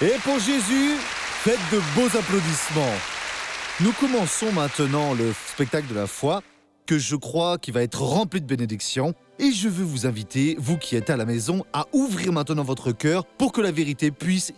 Et pour Jésus, faites de beaux applaudissements. Nous commençons maintenant le spectacle de la foi, que je crois qui va être rempli de bénédictions. Et je veux vous inviter, vous qui êtes à la maison, à ouvrir maintenant votre cœur pour que la vérité puisse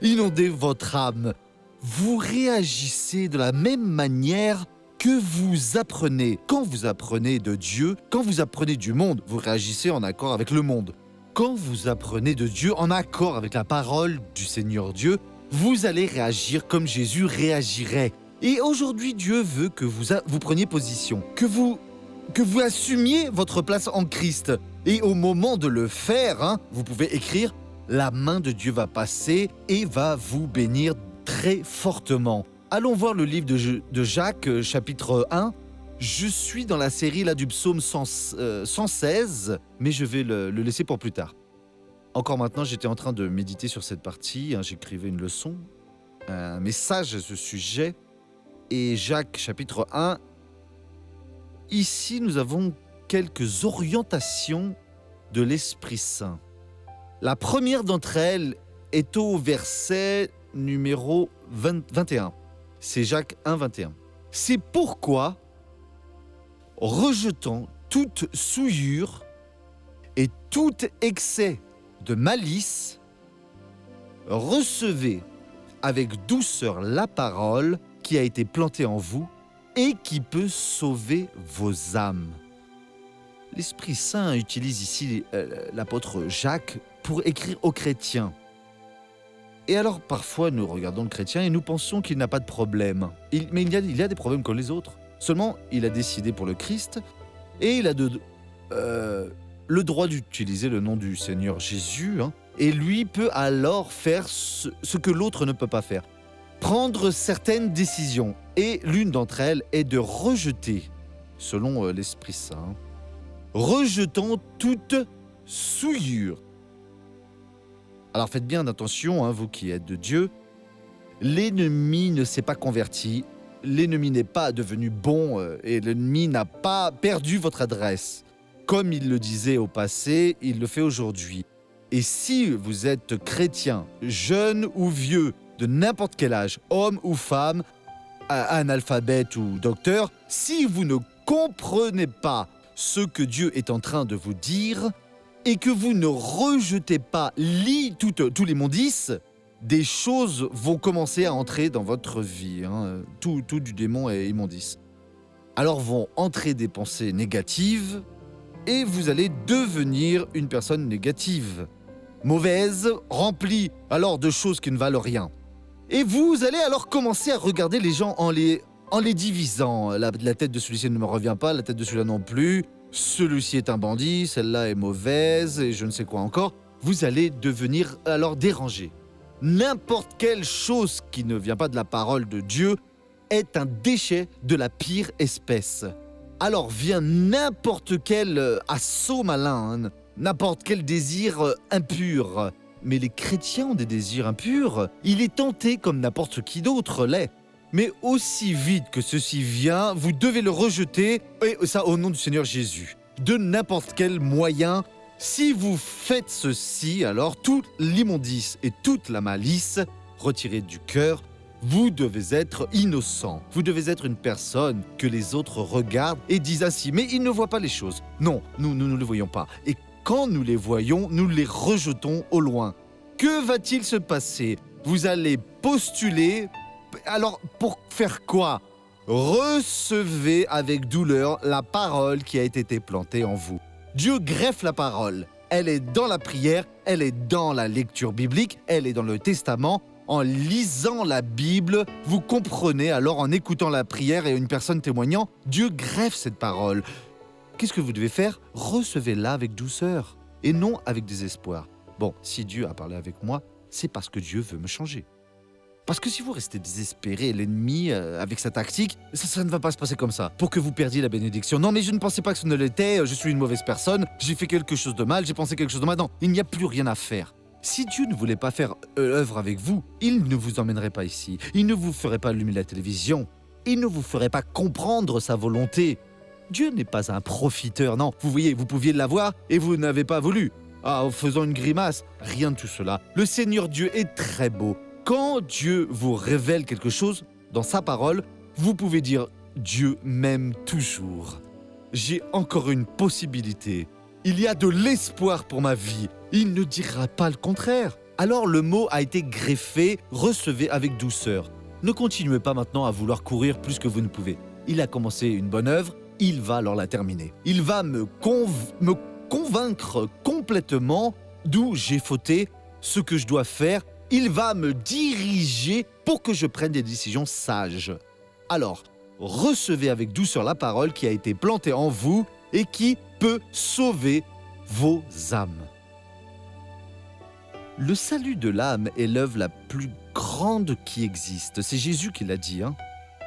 inonder votre âme. Vous réagissez de la même manière que vous apprenez. Quand vous apprenez de Dieu, quand vous apprenez du monde, vous réagissez en accord avec le monde. Quand vous apprenez de Dieu en accord avec la parole du Seigneur Dieu, vous allez réagir comme Jésus réagirait. Et aujourd'hui, Dieu veut que vous preniez position, que vous assumiez votre place en Christ. Et au moment de le faire, vous pouvez écrire « La main de Dieu va passer et va vous bénir très fortement ». Allons voir le livre de Jacques, chapitre 1. Je suis dans la série là, du psaume 116, mais je vais le laisser pour plus tard. Encore maintenant, j'étais en train de méditer sur cette partie. J'écrivais une leçon, un message à ce sujet. Et Jacques, chapitre 1, ici, nous avons quelques orientations de l'Esprit Saint. La première d'entre elles est au verset numéro 21. C'est Jacques 1, 21. C'est pourquoi, rejetant toute souillure et tout excès de malice, recevez avec douceur la parole qui a été plantée en vous et qui peut sauver vos âmes. L'Esprit Saint utilise ici l'apôtre Jacques pour écrire aux chrétiens. Et alors, parfois, nous regardons le chrétien et nous pensons qu'il n'a pas de problème. Mais il y a des problèmes comme les autres. Seulement, il a décidé pour le Christ et il a le droit d'utiliser le nom du Seigneur Jésus. Et lui peut alors faire ce que l'autre ne peut pas faire. Prendre certaines décisions. Et l'une d'entre elles est de rejeter, selon l'Esprit Saint, rejetant toute souillure. Alors faites bien attention, vous qui êtes de Dieu. L'ennemi ne s'est pas converti, l'ennemi n'est pas devenu bon et l'ennemi n'a pas perdu votre adresse. Comme il le disait au passé, il le fait aujourd'hui. Et si vous êtes chrétien, jeune ou vieux, de n'importe quel âge, homme ou femme, analphabète ou docteur, si vous ne comprenez pas ce que Dieu est en train de vous dire, et que vous ne rejetez pas tous les mondices, des choses vont commencer à entrer dans votre vie. Tout du démon est immondice. Alors vont entrer des pensées négatives et vous allez devenir une personne négative, mauvaise, remplie alors de choses qui ne valent rien. Et vous allez alors commencer à regarder les gens en les divisant. La tête de celui-ci ne me revient pas, la tête de celui-là non plus. Celui-ci est un bandit, celle-là est mauvaise, et je ne sais quoi encore. Vous allez devenir alors dérangé. N'importe quelle chose qui ne vient pas de la parole de Dieu est un déchet de la pire espèce. Alors vient n'importe quel assaut malin, n'importe quel désir impur. Mais les chrétiens ont des désirs impurs. Il est tenté comme n'importe qui d'autre l'est. Mais aussi vite que ceci vient, vous devez le rejeter, et ça au nom du Seigneur Jésus. De n'importe quel moyen, si vous faites ceci, alors toute l'immondice et toute la malice, retirez du cœur, vous devez être innocent. Vous devez être une personne que les autres regardent et disent ainsi, mais ils ne voient pas les choses. Non, nous ne les voyons pas. Et quand nous les voyons, nous les rejetons au loin. Que va-t-il se passer? Vous allez postuler. Alors, pour faire quoi? Recevez avec douleur la parole qui a été plantée en vous. Dieu greffe la parole. Elle est dans la prière, elle est dans la lecture biblique, elle est dans le Testament. En lisant la Bible, vous comprenez alors en écoutant la prière et une personne témoignant, Dieu greffe cette parole. Qu'est-ce que vous devez faire? Recevez-la avec douceur et non avec désespoir. Bon, si Dieu a parlé avec moi, c'est parce que Dieu veut me changer. Parce que si vous restez désespéré, l'ennemi, avec sa tactique, ça ne va pas se passer comme ça, pour que vous perdiez la bénédiction. Non, mais je ne pensais pas que ce ne l'était, je suis une mauvaise personne, j'ai fait quelque chose de mal, j'ai pensé quelque chose de mal. Non, il n'y a plus rien à faire. Si Dieu ne voulait pas faire œuvre avec vous, il ne vous emmènerait pas ici, il ne vous ferait pas allumer la télévision, il ne vous ferait pas comprendre sa volonté. Dieu n'est pas un profiteur, non. Vous voyez, vous pouviez l'avoir et vous n'avez pas voulu. en faisant une grimace. Rien de tout cela. Le Seigneur Dieu est très beau. Quand Dieu vous révèle quelque chose dans sa parole, vous pouvez dire « Dieu m'aime toujours ». J'ai encore une possibilité. Il y a de l'espoir pour ma vie. Il ne dira pas le contraire. Alors le mot a été greffé, recevez avec douceur. Ne continuez pas maintenant à vouloir courir plus que vous ne pouvez. Il a commencé une bonne œuvre, il va alors la terminer. Il va me convaincre complètement d'où j'ai fauté, ce que je dois faire. Il va me diriger pour que je prenne des décisions sages. Alors, recevez avec douceur la parole qui a été plantée en vous et qui peut sauver vos âmes. Le salut de l'âme est l'œuvre la plus grande qui existe. C'est Jésus qui l'a dit.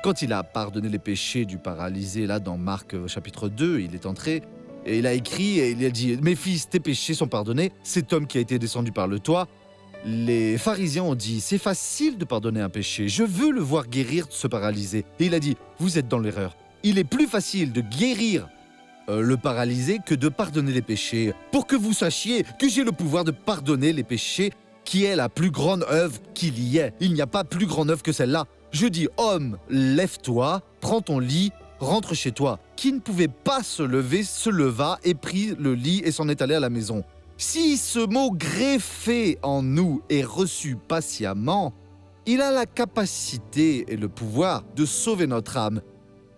Quand il a pardonné les péchés du paralysé, là dans Marc chapitre 2, il est entré et il a écrit et il a dit « Mes fils, tes péchés sont pardonnés. Cet homme qui a été descendu par le toit. » Les pharisiens ont dit « C'est facile de pardonner un péché. Je veux le voir guérir ce paralysé. » Et il a dit « Vous êtes dans l'erreur. Il est plus facile de guérir le paralysé que de pardonner les péchés. Pour que vous sachiez que j'ai le pouvoir de pardonner les péchés, qui est la plus grande œuvre qu'il y ait. Il n'y a pas plus grande œuvre que celle-là. Je dis, homme, lève-toi, prends ton lit, rentre chez toi. Qui ne pouvait pas se lever, se leva et prit le lit et s'en est allé à la maison. Si ce mot greffé en nous est reçu patiemment, il a la capacité et le pouvoir de sauver notre âme.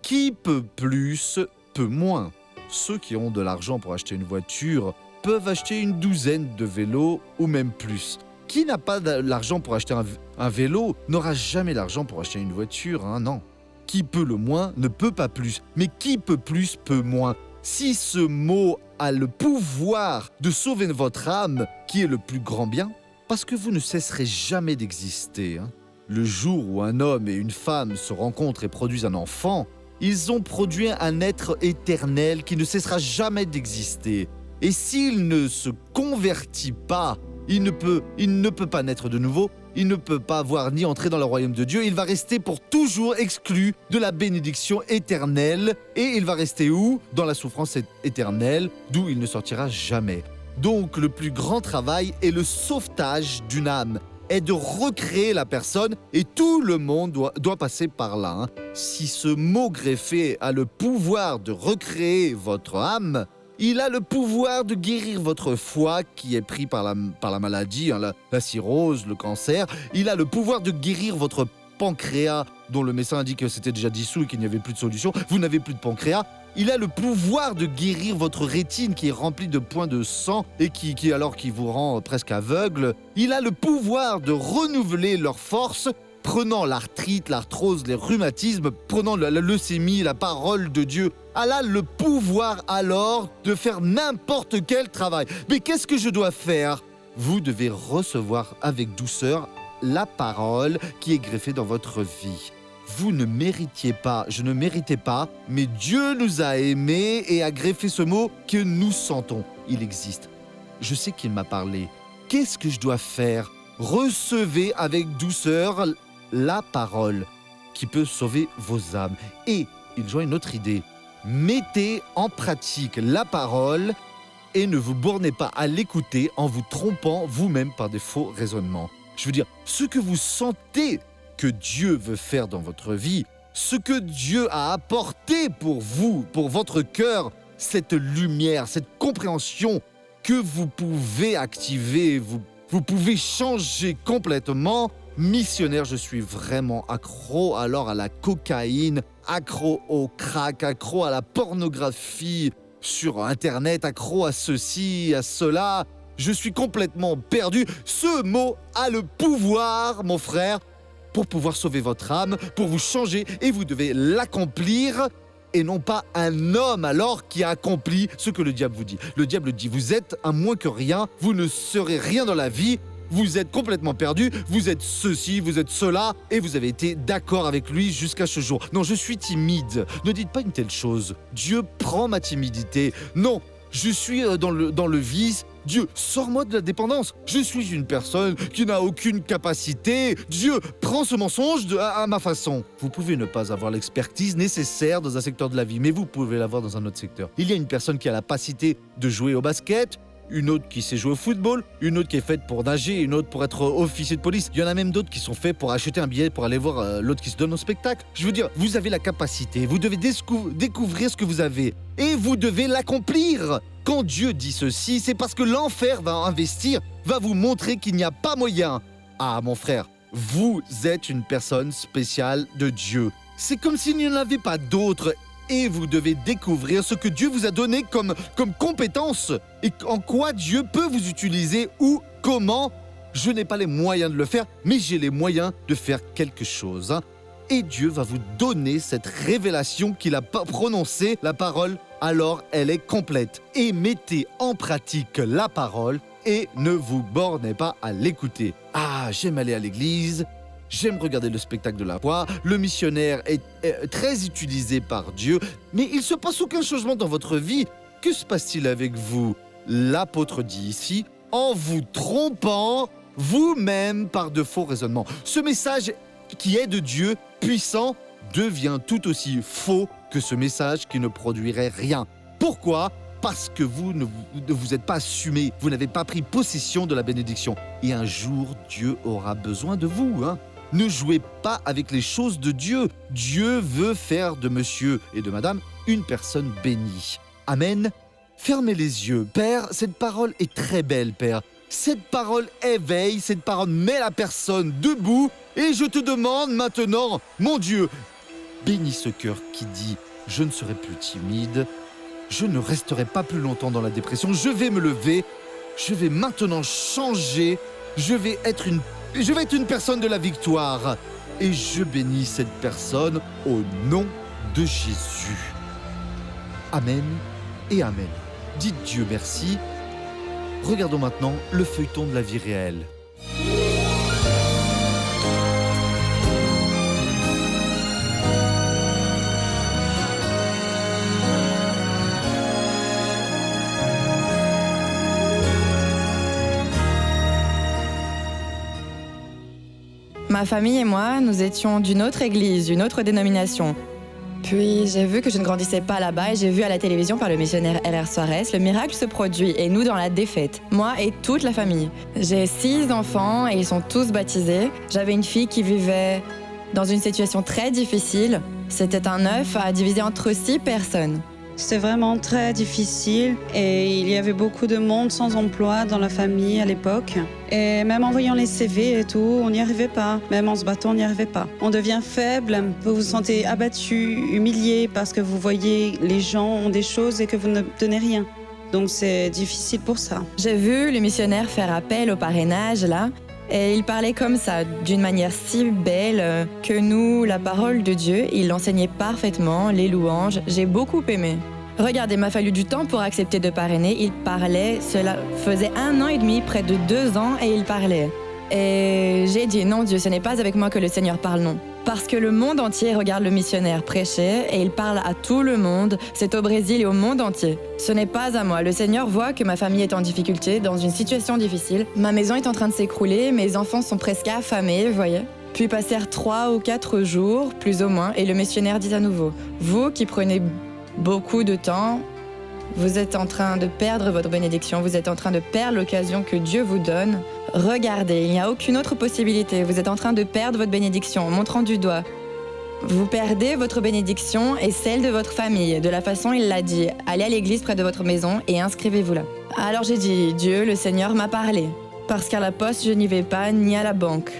Qui peut plus, peut moins. Ceux qui ont de l'argent pour acheter une voiture peuvent acheter une douzaine de vélos ou même plus. Qui n'a pas l'argent pour acheter un vélo n'aura jamais l'argent pour acheter une voiture, non. Qui peut le moins ne peut pas plus, mais qui peut plus peut moins. Si ce mot a le pouvoir de sauver votre âme, qui est le plus grand bien, parce que vous ne cesserez jamais d'exister. Le jour où un homme et une femme se rencontrent et produisent un enfant, ils ont produit un être éternel qui ne cessera jamais d'exister. Et s'il ne se convertit pas, il ne peut pas naître de nouveau, il ne peut pas voir ni entrer dans le royaume de Dieu, il va rester pour toujours exclu de la bénédiction éternelle. Et il va rester où? Dans la souffrance éternelle, d'où il ne sortira jamais. Donc le plus grand travail est le sauvetage d'une âme, est de recréer la personne et tout le monde doit passer par là. Si ce mot greffé a le pouvoir de recréer votre âme, il a le pouvoir de guérir votre foie qui est pris par la maladie, la cirrhose, le cancer. Il a le pouvoir de guérir votre pancréas dont le médecin a dit que c'était déjà dissous et qu'il n'y avait plus de solution. Vous n'avez plus de pancréas. Il a le pouvoir de guérir votre rétine qui est remplie de points de sang et qui vous rend presque aveugle. Il a le pouvoir de renouveler leur force, prenant l'arthrite, l'arthrose, les rhumatismes, prenant la leucémie, la parole de Dieu. Elle a le pouvoir alors de faire n'importe quel travail. Mais qu'est-ce que je dois faire? Vous devez recevoir avec douceur la parole qui est greffée dans votre vie. Vous ne méritiez pas, je ne méritais pas, mais Dieu nous a aimés et a greffé ce mot que nous sentons. Il existe. Je sais qu'il m'a parlé. Qu'est-ce que je dois faire? Recevez avec douceur la parole qui peut sauver vos âmes. Et il joint une autre idée. Mettez en pratique la parole et ne vous bornez pas à l'écouter en vous trompant vous-même par des faux raisonnements. Je veux dire, ce que vous sentez que Dieu veut faire dans votre vie, ce que Dieu a apporté pour vous, pour votre cœur, cette lumière, cette compréhension que vous pouvez activer, vous pouvez changer complètement. Missionnaire, je suis vraiment accro alors à la cocaïne, accro au crack, accro à la pornographie sur Internet, accro à ceci, à cela. Je suis complètement perdu. Ce mot a le pouvoir, mon frère, pour pouvoir sauver votre âme, pour vous changer, et vous devez l'accomplir, et non pas un homme alors qui a accompli ce que le diable vous dit. Le diable dit, vous êtes un moins que rien, vous ne serez rien dans la vie, vous êtes complètement perdu, vous êtes ceci, vous êtes cela, et vous avez été d'accord avec lui jusqu'à ce jour. Non, je suis timide. Ne dites pas une telle chose. Dieu prend ma timidité. Non, je suis dans le vice. Dieu, sors-moi de la dépendance. Je suis une personne qui n'a aucune capacité. Dieu, prends ce mensonge à ma façon. Vous pouvez ne pas avoir l'expertise nécessaire dans un secteur de la vie, mais vous pouvez l'avoir dans un autre secteur. Il y a une personne qui a la capacité de jouer au basket, une autre qui sait jouer au football, une autre qui est faite pour nager, une autre pour être officier de police. Il y en a même d'autres qui sont faits pour acheter un billet pour aller voir l'autre qui se donne au spectacle. Je veux dire, vous avez la capacité, vous devez découvrir ce que vous avez et vous devez l'accomplir. Quand Dieu dit ceci, c'est parce que l'enfer va investir, va vous montrer qu'il n'y a pas moyen. Ah mon frère, vous êtes une personne spéciale de Dieu. C'est comme s'il n'y en avait pas d'autres. Et vous devez découvrir ce que Dieu vous a donné comme compétence et en quoi Dieu peut vous utiliser ou comment. Je n'ai pas les moyens de le faire, mais j'ai les moyens de faire quelque chose. Et Dieu va vous donner cette révélation qu'il a prononcée, la parole, alors elle est complète. Et mettez en pratique la parole et ne vous bornez pas à l'écouter. Ah, j'aime aller à l'église. J'aime regarder le spectacle de la foi, le missionnaire est très utilisé par Dieu, mais il ne se passe aucun changement dans votre vie. Que se passe-t-il avec vous? L'apôtre dit ici, en vous trompant vous-même par de faux raisonnements. Ce message qui est de Dieu, puissant, devient tout aussi faux que ce message qui ne produirait rien. Pourquoi ? Parce que vous ne vous êtes pas assumé, vous n'avez pas pris possession de la bénédiction. Et un jour, Dieu aura besoin de vous, Ne jouez pas avec les choses de Dieu. Dieu veut faire de monsieur et de madame une personne bénie. Amen. Fermez les yeux. Père, cette parole est très belle, Père. Cette parole éveille, cette parole met la personne debout. Et je te demande maintenant, mon Dieu, bénis ce cœur qui dit « Je ne serai plus timide, je ne resterai pas plus longtemps dans la dépression, je vais me lever, je vais maintenant changer, je vais être une personne de la victoire. » Et je bénis cette personne au nom de Jésus. Amen et Amen. Dites Dieu merci. Regardons maintenant le feuilleton de la vie réelle. Ma famille et moi, nous étions d'une autre église, d'une autre dénomination. Puis j'ai vu que je ne grandissais pas là-bas et j'ai vu à la télévision par le missionnaire R.R. Suarez, le miracle se produit et nous dans la défaite, moi et toute la famille. J'ai 6 enfants et ils sont tous baptisés. J'avais une fille qui vivait dans une situation très difficile. C'était un œuf à diviser entre 6 personnes. C'était vraiment très difficile et il y avait beaucoup de monde sans emploi dans la famille à l'époque. Et même en voyant les CV et tout, on n'y arrivait pas. Même en se battant, on n'y arrivait pas. On devient faible, vous vous sentez abattu, humilié parce que vous voyez les gens ont des choses et que vous ne donnez rien. Donc c'est difficile pour ça. J'ai vu le missionnaire faire appel au parrainage là. Et il parlait comme ça, d'une manière si belle que nous, la parole de Dieu, il l'enseignait parfaitement, les louanges, j'ai beaucoup aimé. Regardez, il m'a fallu du temps pour accepter de parrainer, il parlait, cela faisait 1 an et demi, près de 2 ans, et il parlait. Et j'ai dit, non Dieu, ce n'est pas avec moi que le Seigneur parle, non. Parce que le monde entier regarde le missionnaire prêcher et il parle à tout le monde, c'est au Brésil et au monde entier. Ce n'est pas à moi, le Seigneur voit que ma famille est en difficulté, dans une situation difficile. Ma maison est en train de s'écrouler, mes enfants sont presque affamés, vous voyez. Puis passèrent 3 ou 4 jours, plus ou moins, et le missionnaire dit à nouveau, vous qui prenez beaucoup de temps, vous êtes en train de perdre votre bénédiction, vous êtes en train de perdre l'occasion que Dieu vous donne. Regardez, il n'y a aucune autre possibilité, vous êtes en train de perdre votre bénédiction, en montrant du doigt. Vous perdez votre bénédiction et celle de votre famille. De la façon, il l'a dit, allez à l'église près de votre maison et inscrivez-vous là. Alors j'ai dit, Dieu, le Seigneur m'a parlé, parce qu'à la poste, je n'y vais pas, ni à la banque.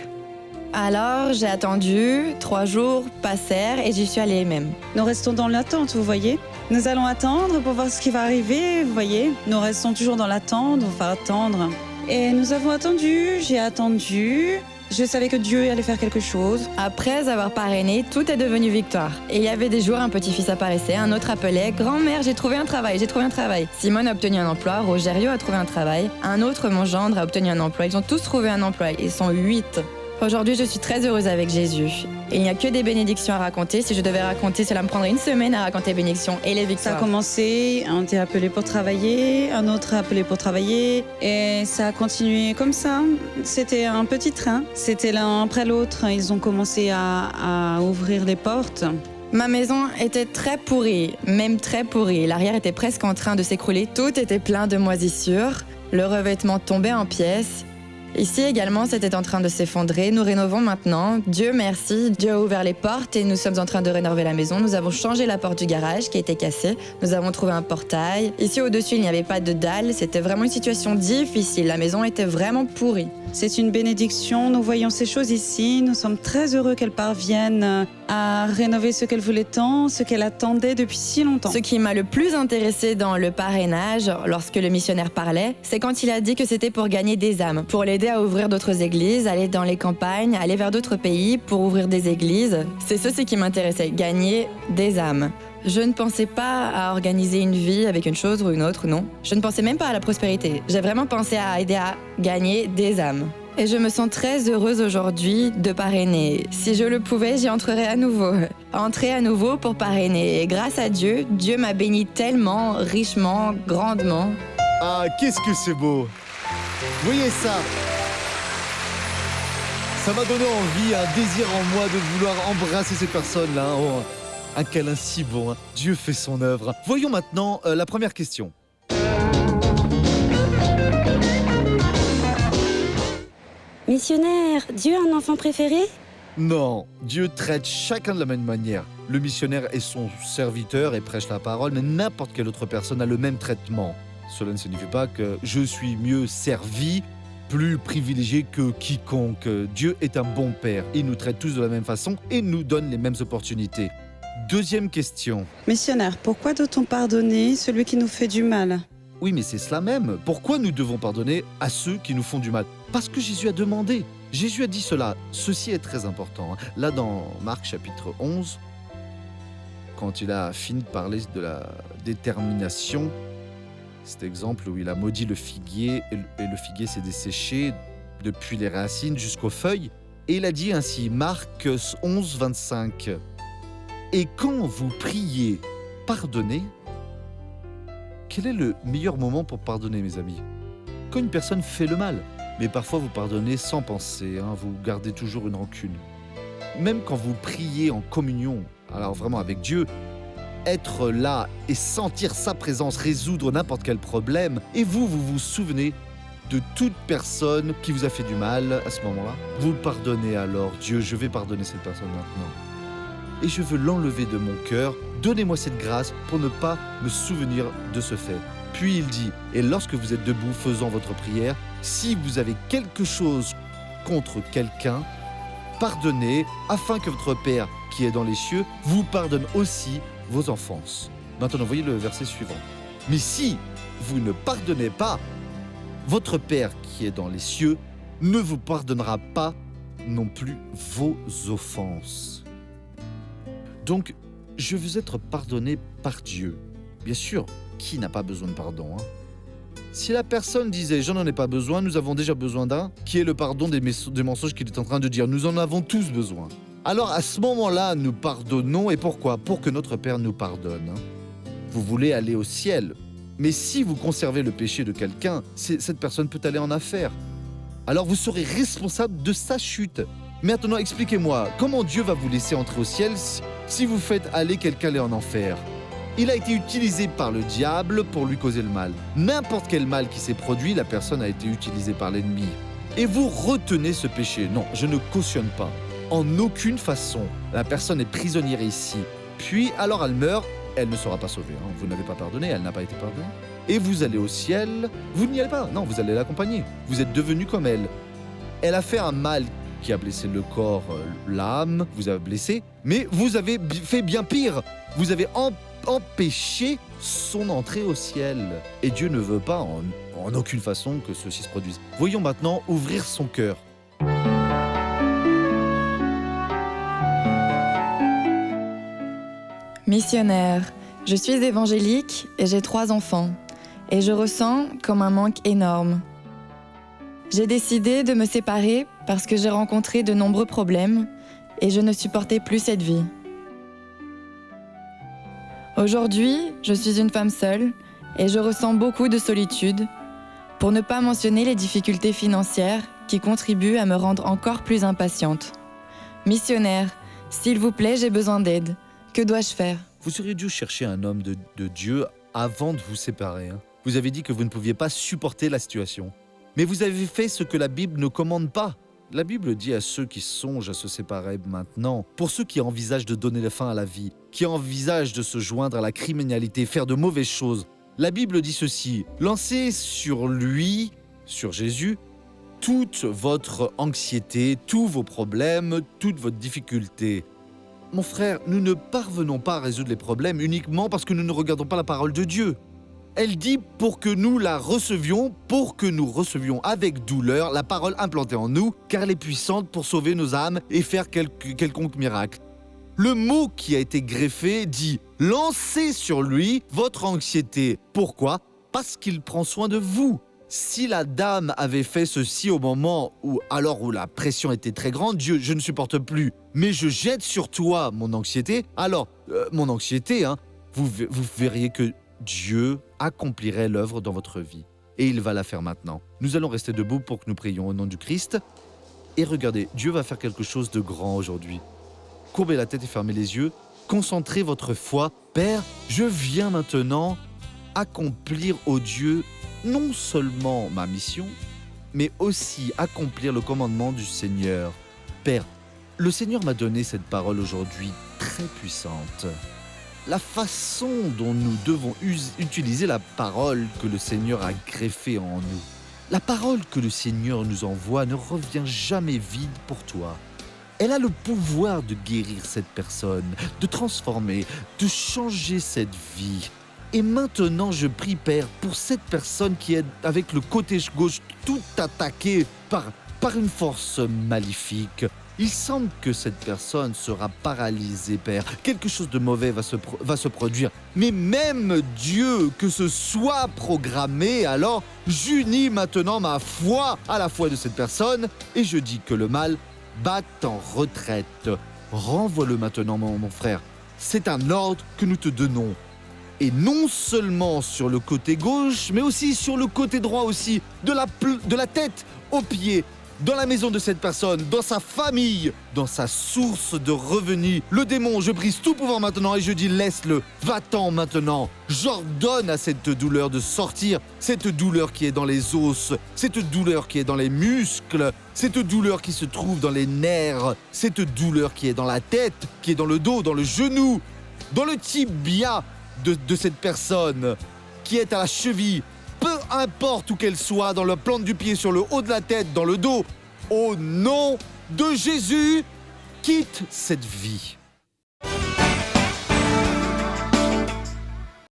Alors j'ai attendu, 3 jours passèrent et j'y suis allée même. Nous restons dans l'attente, vous voyez. Nous allons attendre pour voir ce qui va arriver, vous voyez. Nous restons toujours dans l'attente, on va attendre. Et nous avons attendu, j'ai attendu. Je savais que Dieu allait faire quelque chose. Après avoir parrainé, tout est devenu victoire. Et il y avait des jours, un petit-fils apparaissait, un autre appelait « Grand-mère, j'ai trouvé un travail, j'ai trouvé un travail ». Simone a obtenu un emploi, Rogerio a trouvé un travail, un autre, mon gendre, a obtenu un emploi. Ils ont tous trouvé un emploi, ils sont 8. Aujourd'hui, je suis très heureuse avec Jésus. Il n'y a que des bénédictions à raconter. Si je devais raconter, cela me prendrait 1 semaine à raconter les bénédictions et les victoires. Ça a commencé, on était appelé pour travailler, un autre appelé pour travailler. Et ça a continué comme ça. C'était un petit train. C'était l'un après l'autre. Ils ont commencé à ouvrir les portes. Ma maison était très pourrie, même très pourrie. L'arrière était presque en train de s'écrouler. Tout était plein de moisissures. Le revêtement tombait en pièces. Ici également, c'était en train de s'effondrer. Nous rénovons maintenant. Dieu merci, Dieu a ouvert les portes et nous sommes en train de rénover la maison. Nous avons changé la porte du garage qui a été cassée. Nous avons trouvé un portail. Ici au-dessus, il n'y avait pas de dalle. C'était vraiment une situation difficile. La maison était vraiment pourrie. C'est une bénédiction. Nous voyons ces choses ici. Nous sommes très heureux qu'elle parvienne à rénover ce qu'elle voulait tant, ce qu'elle attendait depuis si longtemps. Ce qui m'a le plus intéressé dans le parrainage, lorsque le missionnaire parlait, c'est quand il a dit que c'était pour gagner des âmes, pour l'aider à ouvrir d'autres églises, aller dans les campagnes, aller vers d'autres pays pour ouvrir des églises. C'est ceci qui m'intéressait, gagner des âmes. Je ne pensais pas à organiser une vie avec une chose ou une autre, non. Je ne pensais même pas à la prospérité. J'ai vraiment pensé à aider à gagner des âmes. Et je me sens très heureuse aujourd'hui de parrainer. Si je le pouvais, j'y entrerais à nouveau. Entrer à nouveau pour parrainer. Et grâce à Dieu, Dieu m'a béni tellement, richement, grandement. Ah, qu'est-ce que c'est beau! Voyez ça! Ça m'a donné envie, un désir en moi de vouloir embrasser ces personnes-là. Oh, un câlin si bon. Dieu fait son œuvre. Voyons maintenant la première question. Missionnaire, Dieu a un enfant préféré? Non, Dieu traite chacun de la même manière. Le missionnaire est son serviteur et prêche la parole, mais n'importe quelle autre personne a le même traitement. Cela ne signifie pas que je suis mieux servi, plus privilégié que quiconque. Dieu est un bon père. Il nous traite tous de la même façon et nous donne les mêmes opportunités. Deuxième question. Missionnaire, pourquoi doit-on pardonner celui qui nous fait du mal? Oui, mais c'est cela même. Pourquoi nous devons pardonner à ceux qui nous font du mal? Parce que Jésus a demandé. Jésus a dit cela. Ceci est très important. Là, dans Marc chapitre 11, quand il a fini de parler de la détermination, cet exemple où il a maudit le figuier et le figuier s'est desséché depuis les racines jusqu'aux feuilles. Et il a dit ainsi, Marc 11, 25. Et quand vous priez, pardonnez. Quel est le meilleur moment pour pardonner, mes amis? Quand une personne fait le mal. Mais parfois, vous pardonnez sans penser, vous gardez toujours une rancune. Même quand vous priez en communion, alors vraiment avec Dieu, être là et sentir sa présence résoudre n'importe quel problème, et vous vous souvenez de toute personne qui vous a fait du mal à ce moment-là, vous pardonnez alors. Dieu, je vais pardonner cette personne maintenant. Et je veux l'enlever de mon cœur. Donnez-moi cette grâce pour ne pas me souvenir de ce fait. Puis il dit, et lorsque vous êtes debout faisant votre prière, si vous avez quelque chose contre quelqu'un, pardonnez, afin que votre Père qui est dans les cieux vous pardonne aussi vos offenses. Maintenant, voyez le verset suivant. Mais si vous ne pardonnez pas, votre Père qui est dans les cieux ne vous pardonnera pas non plus vos offenses. Donc, je veux être pardonné par Dieu. Bien sûr, qui n'a pas besoin de pardon, Si la personne disait « j'en ai pas besoin », nous avons déjà besoin d'un, qui est le pardon des mensonges qu'il est en train de dire. Nous en avons tous besoin. Alors à ce moment-là, nous pardonnons. Et pourquoi? Pour que notre Père nous pardonne. Vous voulez aller au ciel. Mais si vous conservez le péché de quelqu'un, cette personne peut aller en enfer. Alors vous serez responsable de sa chute. Maintenant, expliquez-moi, comment Dieu va vous laisser entrer au ciel si vous faites aller quelqu'un aller en enfer? Il a été utilisé par le diable pour lui causer le mal. N'importe quel mal qui s'est produit, la personne a été utilisée par l'ennemi. Et vous retenez ce péché. Non, je ne cautionne pas. En aucune façon. La personne est prisonnière ici. Puis, alors elle meurt, elle ne sera pas sauvée. Vous n'avez pas pardonné, elle n'a pas été pardonnée. Et vous allez au ciel, vous n'y allez pas. Non, vous allez l'accompagner. Vous êtes devenu comme elle. Elle a fait un mal qui a blessé le corps, l'âme, vous avez blessé, mais vous avez fait bien pire. Vous avez empêché son entrée au ciel. Et Dieu ne veut pas en aucune façon que ceci se produise. Voyons maintenant ouvrir son cœur. Missionnaire, je suis évangélique et j'ai 3 enfants. Et je ressens comme un manque énorme. J'ai décidé de me séparer parce que j'ai rencontré de nombreux problèmes et je ne supportais plus cette vie. Aujourd'hui, je suis une femme seule et je ressens beaucoup de solitude, pour ne pas mentionner les difficultés financières qui contribuent à me rendre encore plus impatiente. Missionnaire, s'il vous plaît, j'ai besoin d'aide. Que dois-je faire? Vous auriez dû chercher un homme de Dieu avant de vous séparer. Vous avez dit que vous ne pouviez pas supporter la situation. Mais vous avez fait ce que la Bible ne commande pas. La Bible dit à ceux qui songent à se séparer maintenant, pour ceux qui envisagent de donner la fin à la vie, qui envisagent de se joindre à la criminalité, faire de mauvaises choses, la Bible dit ceci: lancez sur lui, sur Jésus, toute votre anxiété, tous vos problèmes, toute votre difficulté. Mon frère, nous ne parvenons pas à résoudre les problèmes uniquement parce que nous ne regardons pas la parole de Dieu. Elle dit pour que nous la recevions, pour que nous recevions avec douleur la parole implantée en nous, car elle est puissante pour sauver nos âmes et faire quelconque miracle. Le mot qui a été greffé dit « Lancez sur lui votre anxiété ». Pourquoi ? Parce qu'il prend soin de vous. Si la dame avait fait ceci au moment où la pression était très grande, Dieu, je ne supporte plus, mais je jette sur toi mon anxiété, vous verriez que Dieu accomplirait l'œuvre dans votre vie. Et il va la faire maintenant. Nous allons rester debout pour que nous prions au nom du Christ. Et regardez, Dieu va faire quelque chose de grand aujourd'hui. Courbez la tête et fermez les yeux. Concentrez votre foi. Père, je viens maintenant accomplir, ô Dieu, non seulement ma mission, mais aussi accomplir le commandement du Seigneur. Père, le Seigneur m'a donné cette parole aujourd'hui très puissante. La façon dont nous devons utiliser la parole que le Seigneur a greffée en nous. La parole que le Seigneur nous envoie ne revient jamais vide pour toi. Elle a le pouvoir de guérir cette personne, de transformer, de changer cette vie. Et maintenant, je prie, Père, pour cette personne qui est avec le côté gauche tout attaqué par une force maléfique. Il semble que cette personne sera paralysée, Père. Quelque chose de mauvais va se produire. Mais même Dieu, que ce soit programmé, alors j'unis maintenant ma foi à la foi de cette personne et je dis que le mal bat en retraite. Renvoie-le maintenant, mon frère. C'est un ordre que nous te donnons. Et non seulement sur le côté gauche, mais aussi sur le côté droit aussi, de la tête aux pieds, dans la maison de cette personne, dans sa famille, dans sa source de revenus. Le démon, je brise tout pouvoir maintenant et je dis laisse-le, va-t'en maintenant. J'ordonne à cette douleur de sortir, cette douleur qui est dans les os, cette douleur qui est dans les muscles, cette douleur qui se trouve dans les nerfs, cette douleur qui est dans la tête, qui est dans le dos, dans le genou, dans le tibia de cette personne, qui est à la cheville. Peu importe où qu'elle soit, dans la plante du pied, sur le haut de la tête, dans le dos, au nom de Jésus, quitte cette vie.